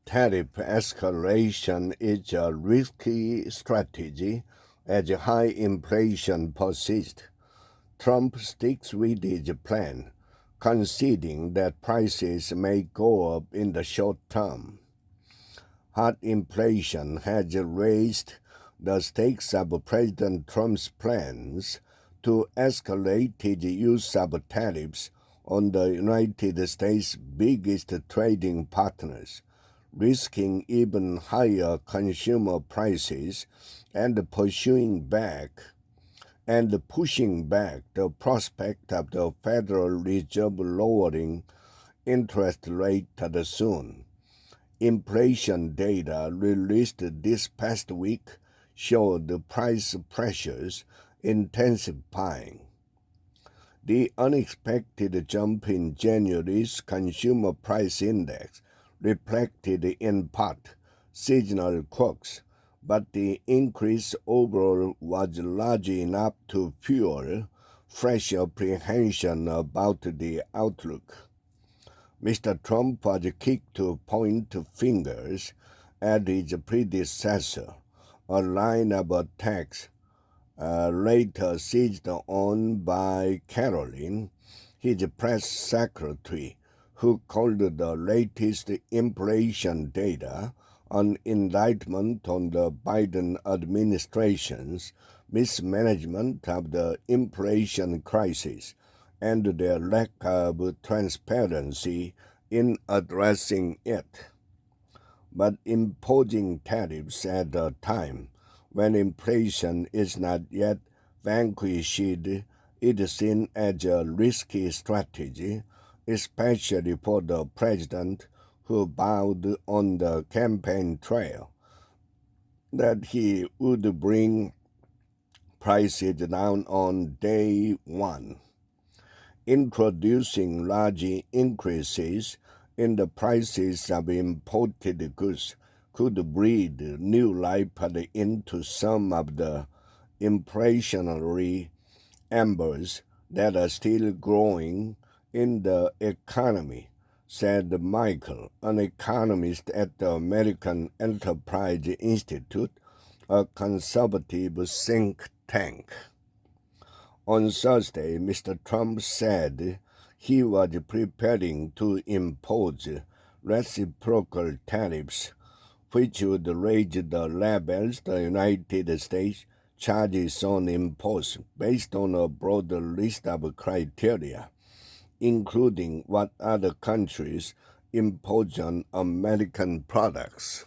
Tariff escalation is a risky strategy as high inflation persists. Trump sticks with his plan, conceding that prices may go up in the short term. Hot inflation has raised the stakes of President Trump's plans to escalate his use of tariffs on the United States' biggest trading partners, risking even higher consumer prices and pushing back the prospect of the Federal Reserve lowering interest rates soon. Inflation data released this past week showed price pressures intensifying. The unexpected jump in January's consumer price index reflected in part seasonal quirks, but the increase overall was large enough to fuel fresh apprehension about the outlook. Mr. Trump was quick to point fingers at his predecessor, a line of attacks later seized on by Caroline, his press secretary, who called the latest inflation data an indictment on the Biden administration's mismanagement of the inflation crisis and their lack of transparency in addressing it. But imposing tariffs at a time when inflation is not yet vanquished is seen as a risky strategy, especially for the president who vowed on the campaign trail that he would bring prices down on day one. Introducing large increases in the prices of imported goods could breathe new life into some of the inflationary embers that are still growing in the economy, said Michael, an economist at the American Enterprise Institute, a conservative think tank. On Thursday, Mr. Trump said he was preparing to impose reciprocal tariffs, which would raise the levels the United States charges on imports based on a broader list of criteria, including what other countries impose on American products.